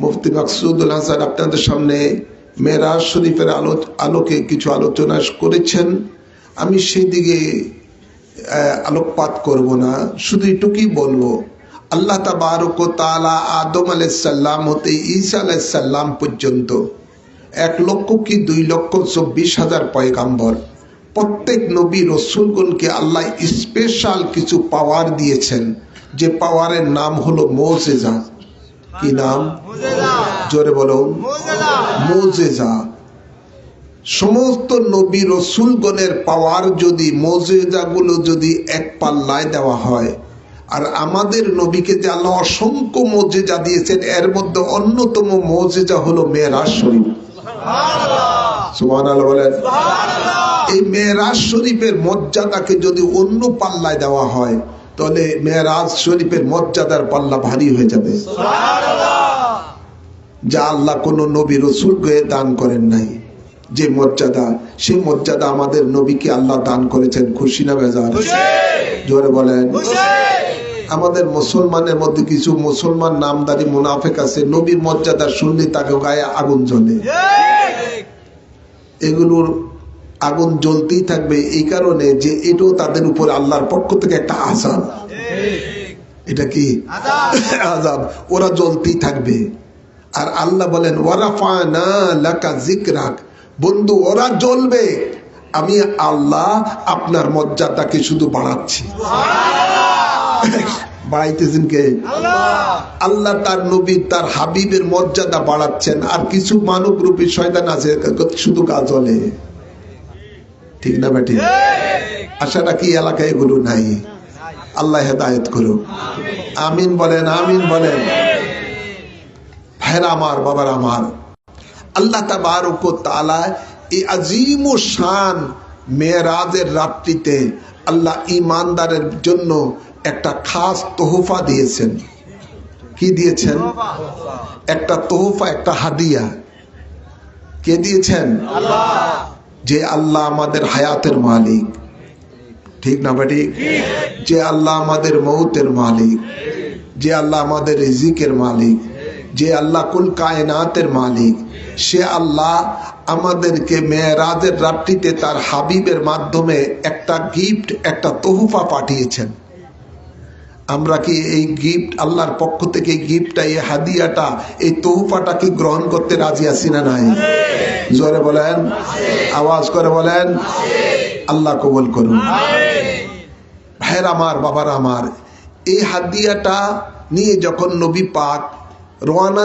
মুফতি মাকসুদুল হাসান আপনাদের সামনে মেরাজ শরীফের আলোকে কিছু আলোচনা করেছেন। আমি সেই দিকে আলোকপাত করব না, শুধু এটুকুই বলবো, আল্লাহ তাবারক ওয়া তাআলা আদম আলাইহিস সালাম হতে ঈসা আলাইহিস সালাম পর্যন্ত 1,00,000 কি 2,24,000 পয়গাম্বর, প্রত্যেক নবী রসুলগণকে আল্লাহ স্পেশাল কিছু পাওয়ার দিয়েছেন, যে পাওয়ারের নাম হলো মুজিজা। কি নাম? জোরে বলো। মুজিজা। সমস্ত নবী রসুলগণের পাওয়ার যদি, মুজিজাগুলো যদি এক পাল্লায় দেওয়া হয়, আর আমাদের নবীকে যে আল্লাহ অসংখ্য মুজিজা দিয়েছেন, এর মধ্যে অন্যতম মুজিজা হলো মেরাজ শরীফ। সুবহানাল্লাহ বলেন। এই মেরাজ শরীফের মর্যাদাকে যদি অন্য পাল্লায় দেওয়া হয়, তাহলে মেরাজ শরীফের মর্যাদার পাল্লা ভারী হয়ে যাবে, যা আল্লাহ কোন নবী রসুলকে দান করেন নাই। যে মর্যাদা, সেই মর্যাদা আমাদের নবীকে আল্লাহ দান করেছেন। খুশি না বেজার? জোরে বলেন। আমাদের মুসলমানের মধ্যে কিছু মুসলমান নামদারি মুনাফিক আছে, নবীর মর্যাদা শুনলে তাকে গায়ে আগুন জ্বলে। এগুলোর আগুন জ্বলতেই থাকবে, এই কারণে যে এটাও তাদের উপর আল্লাহর পক্ষ থেকে একটা আযাব। এটা কি আযাব? ওরা জ্বলতেই থাকবে। আর আল্লাহ বলেন ওয়ারাফানা লাকা যিকরাক, বন্ধু ওরা জ্বলবে, আমি আল্লাহ আপনার মর্যাদাকে শুধু বাড়াচ্ছি। বাড়াইতেছেন কে? আল্লাহ তার নবী, তার হাবিবের মর্যাদা বাড়াচ্ছেন। আর কিছু মানব রূপী শয়তান আছে, শুধু গা জ্বলে। ঠিক না বেটি? আশা রাখি এলাকায় এগুলো নাই। আল্লাহ হেদায়েত করুক। আমিন বলেন, আমিন বলেন। ভাইরা আমার, বাবার আমার, আল্লাহ তাবারক ওয়া তাআলা এই আজিম ও শান মেরাজের রাত্রিতে আল্লাহ ঈমানদারের জন্য একটা খাস তোহফা দিয়েছেন। কি দিয়েছেন? একটা তোহফা, একটা হাদিয়া। কে দিয়েছেন? আল্লাহ। যে আল্লাহ আমাদের হায়াতের মালিক, ঠিক না বেটি? যে আল্লাহ আমাদের মৌতের মালিক, যে আল্লাহ আমাদের রিজিকের মালিক, যে আল্লাহ কুল কায়নাতের মালিক, সে আল্লাহ আমাদেরকে মেরাজের রাত্রিতে তার হাবিবের মাধ্যমে একটা গিফট, একটা তোহফা পাঠিয়েছেন। আমরা কি এই গিফট, আল্লাহর পক্ষ থেকে এই গিফটটা, এই হাদিয়াটা, এই তোহফাটা কি গ্রহণ করতে রাজি আছি না নাই? জোরে বলেন, আওয়াজ করে বলেন। আল্লাহ কবুল করুন। ভাইরা আমার, বাবার আমার, এই হাদিয়াটা নিয়ে যখন নবী পাক রওনা দিলেন